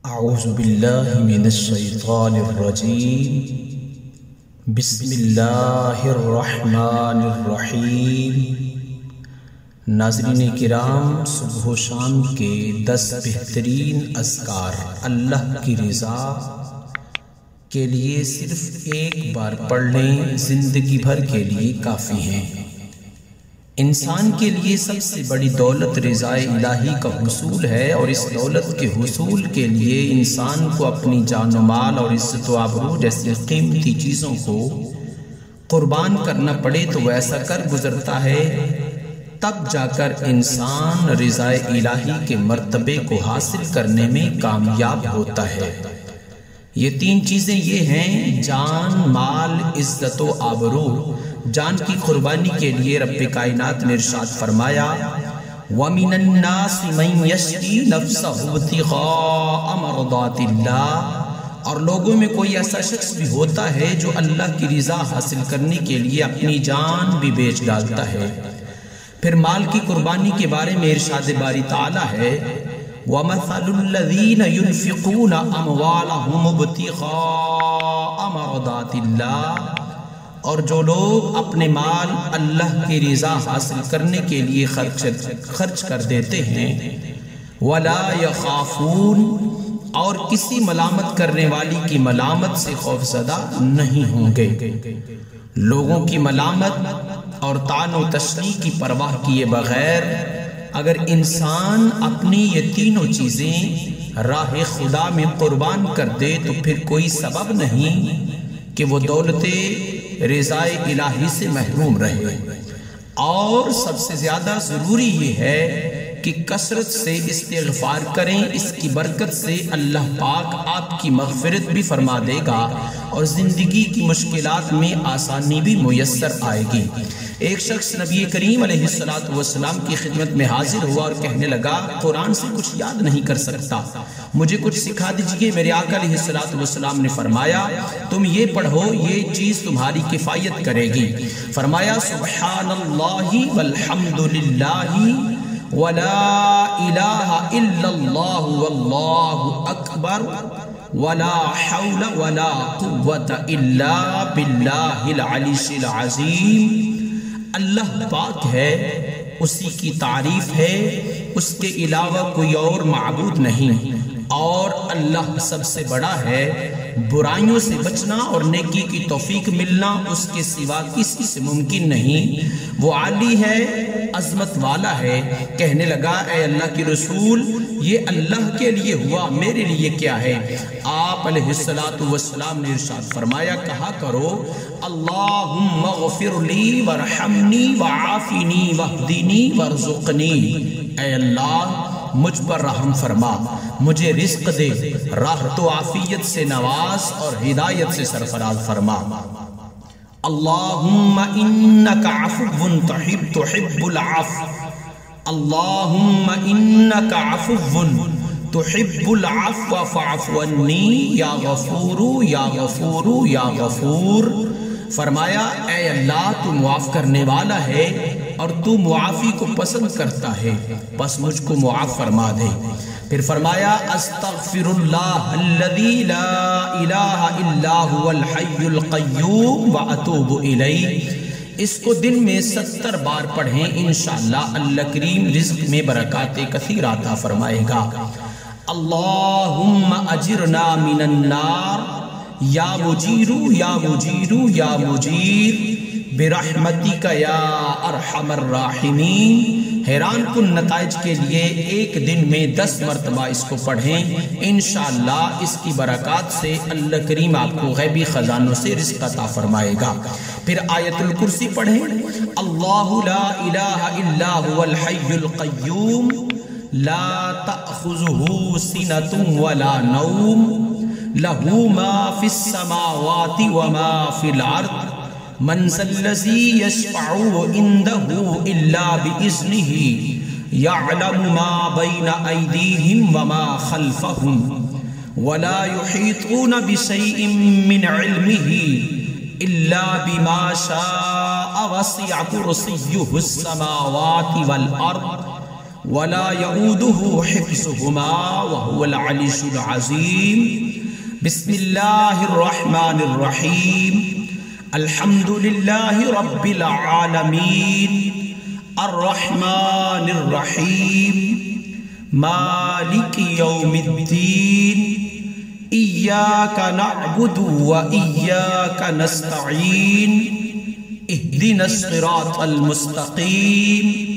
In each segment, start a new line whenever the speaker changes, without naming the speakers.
اعوذ باللہ من الشیطان الرجیم بسم اللہ الرحمن الرحیم۔ ناظرین کرام، صبح و شام کے 10 بہترین اذکار اللہ کی رضا کے لیے صرف ایک بار پڑھ لیں، زندگی بھر کے لیے کافی ہیں۔ انسان کے لیے سب سے بڑی دولت رضا الہی کا حصول ہے، اور اس دولت کے حصول کے لیے انسان کو اپنی جان و مال اور عزت و آبرو جیسی قیمتی چیزوں کو قربان کرنا پڑے تو وہ ایسا کر گزرتا ہے، تب جا کر انسان رضا الہی کے مرتبے کو حاصل کرنے میں کامیاب ہوتا ہے۔ یہ 3 چیزیں یہ ہیں: جان، مال، عزت و آبرو۔ جان کی قربانی کے لیے رب کائنات نے ارشاد فرمایا، وَمِنَ النَّاسِ مَن يَشْرِي نَفْسَهُ ابْتِغَاءَ مَرْضَاتِ اللَّهِ، اور لوگوں میں کوئی ایسا شخص بھی ہوتا ہے جو اللہ کی رضا حاصل کرنے کے لیے اپنی جان بھی بیچ ڈالتا ہے۔ پھر مال کی قربانی کے بارے میں ارشاد باری تعالی ہے، وَمَثَلُ الَّذِينَ يُنْفِقُونَ أَمْوَالَهُمُ ابْتِغَاءَ مَرْضَاتِ اللَّهِ، اور جو لوگ اپنے مال اللہ کی رضا حاصل کرنے کے لیے خرچ کر دیتے ہیں، وَلَا يَخَافُونَ، اور کسی ملامت کرنے والی کی ملامت سے خوف زدہ نہیں ہوں گے۔ لوگوں کی ملامت اور طعن و تشنیع کی پرواہ کیے بغیر اگر انسان اپنی یہ تینوں چیزیں راہ خدا میں قربان کر دے تو پھر کوئی سبب نہیں کہ وہ دولت رضا الہی سے محروم رہے۔ اور سب سے زیادہ ضروری یہ ہے کہ کثرت سے استغفار کریں، اس کی برکت سے اللہ پاک آپ کی مغفرت بھی فرما دے گا اور زندگی کی مشکلات میں آسانی بھی میسر آئے گی۔ ایک شخص نبی کریم علیہ السلام کی خدمت میں حاضر ہوا اور کہنے لگا، قرآن سے کچھ یاد نہیں کر سکتا، مجھے کچھ سکھا دیجئے۔ میرے آقا علیہ السلام نے فرمایا، تم یہ پڑھو، یہ چیز تمہاری کفایت کرے گی۔ فرمایا، سبحان اللہ والحمد للہ ولا الہ الا اللہ واللہ اکبر ولا حول ولا قوة الا باللہ العلی العظیم۔ اللہ پاک ہے، اسی کی تعریف ہے، اس کے علاوہ کوئی اور معبود نہیں، اور اللہ سب سے بڑا ہے۔ برائیوں سے بچنا اور نیکی کی توفیق ملنا اس کے سوا کسی سے ممکن نہیں۔ وہ عالی ہے، عظمت والا ہے۔ کہنے لگا، اے اللہ کی رسول، یہ اللہ کے لیے ہوا، میرے لیے کیا ہے؟ آپ علیہ السلام نے ارشاد فرمایا، کہا کرو، اللہم اغفر لی ورحمنی وعافنی واہدنی وارزقنی۔ اے اللہ، مجھ پر رحم فرما، مجھے رزق دے، راحت و عافیت سے نواز اور ہدایت سے سرفراز فرما۔ اللہم انک عفو تحب العفو، اللہم انک عفو تحب العفو فاعف عنی یا غفور یا غفور یا غفور۔ فرمایا، اے اللہ، تو معاف کرنے والا ہے اور تو معافی کو پسند کرتا ہے، بس مجھ کو معاف فرما دے۔ پھر فرمایا، استغفر اللہ الذی لا الہ الا هو الحی القیوم واتوب الیہ۔ اس کو دن میں 70 بار پڑھیں، انشاءاللہ اللہ کریم رزق میں برکات کثیر عطا فرمائے گا۔ اللہم اجرنا من النار یا مجیرو یا مجیرو یا مجیر برحمتک یا ارحم الراحمین۔ حیران کن نتائج کے لیے ایک دن میں 10 مرتبہ اس کو پڑھیں، انشاءاللہ اس کی برکات سے اللہ کریم آپ کو غیبی خزانوں سے رزق عطا فرمائے گا۔ پھر آیت الکرسی پڑھیں، اللہ لا الہ الا هو الحی القیوم لا تأخذہ سنۃ ولا نوم لہ ما فی السماوات وما فی الارض من ذا الذی یشفع عنده الا باذنہ یعلم ما بین ایدیہم وما خلفہم ولا یحیطون بشیء من علمہ الا بما شاء وسع کرسیہ السماوات والارض ولا يؤوده حفظهما وهو العلي العظيم. بسم الله الرحمن الرحيم. الحمد لله رب العالمين الرحمن الرحيم مالك يوم الدين إياك نعبد وإياك نستعين اهدنا الصراط المستقيم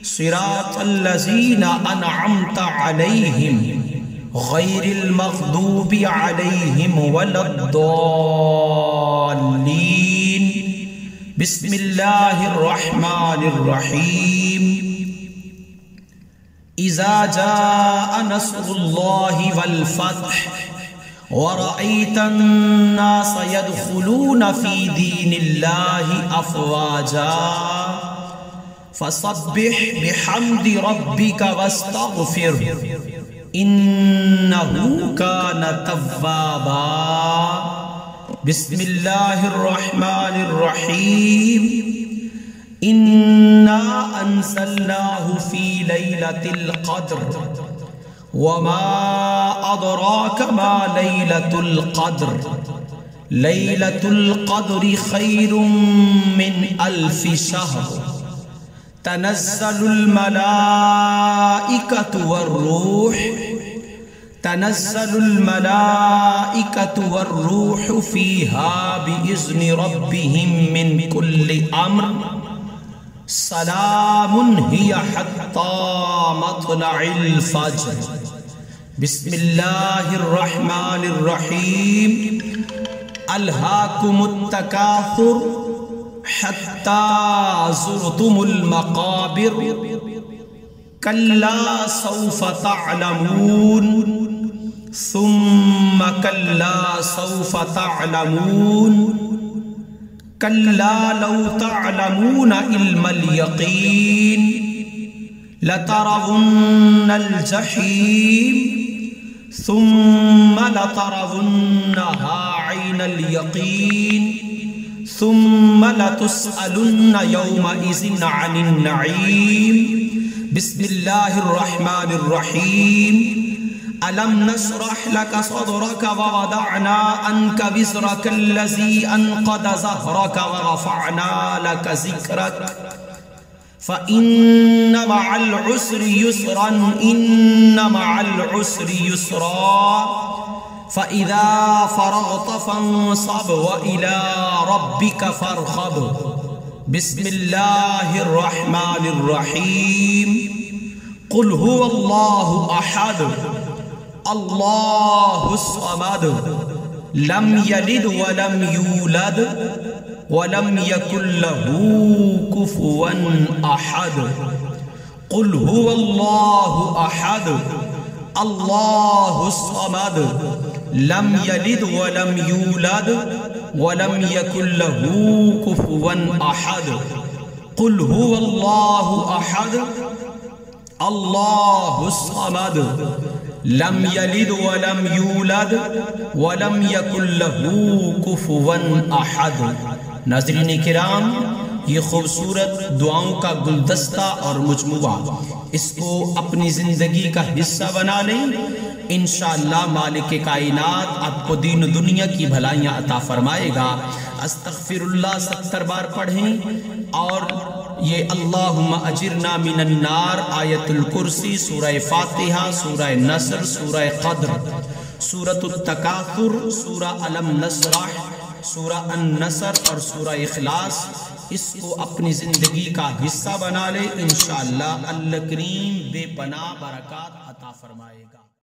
صراط الذين أنعمت عليهم غير المغضوب عليهم ولا الضالين. بسم الله الرحمن الرحيم. إذا جاء نصر الله والفتح ورأيت الناس يدخلون في دين الله أفواجا فسبح بحمد ربك واستغفره إنه كان توابا. بسم الله الرحمن الرحيم. إنا أنزلناه في ليلة القدر وما أدراك ما ليلة القدر. ليلة القدر خير من 1000 شهر. تنزل الملائكة والروح فيها بإذن ربهم من كل أمر سلام هي حتى مطلع الفجر. بسم الله الرحمن الرحيم. ألهاكم التكاثر حتى زرتم المقابر كلا سوف تعلمون ثم كلا سوف تعلمون كلا لو تعلمون علم اليقين لترون الجحيم ثم لترونها عين اليقين ثم لتسألن يومئذ عن النعيم. بسم الله الرحمن الرحيم. ألم نشرح لك صدرك ووضعنا عنك وزرك الذي أنقض ظهرك ورفعنا لك ذكرك فإن مع العسر يسرا إن مع العسر يسرا فإذا فرغت فانصب وإلى ربك فارغب. بسم الله الرحمن الرحيم. قل هو الله أحد الله الصمد لم يلد ولم يولد ولم يكن له كفوا أحد. قل هو الله أحد الله الصمد لم يلد ولم يولد ولم يكن له كفوا أحد. قل هو الله أحد الله الصمد لم يلد ولم يولد ولم يكن له كفوا أحد. ناظرین کرام، یہ خوبصورت دعاؤں کا گلدستہ اور مجموعہ، اس کو اپنی زندگی کا حصہ بنا لیں. انشاءاللہ مالک کائنات آپ کو دین و دنیا کی بھلائیاں عطا فرمائے گا. استغفر اللہ 70 بار پڑھیں، اور یہ اللہم اجرنا من النار، آیت الکرسی، سورہ فاتحہ، سورہ نصر، سورہ قدر، سورۃ التکاثر، سورہ علم نشرح، سورہ النصر اور سورہ اخلاص، اس کو اپنی زندگی کا حصہ بنا لے. انشاءاللہ اللہ کریم بے پناہ برکات عطا فرمائے گا.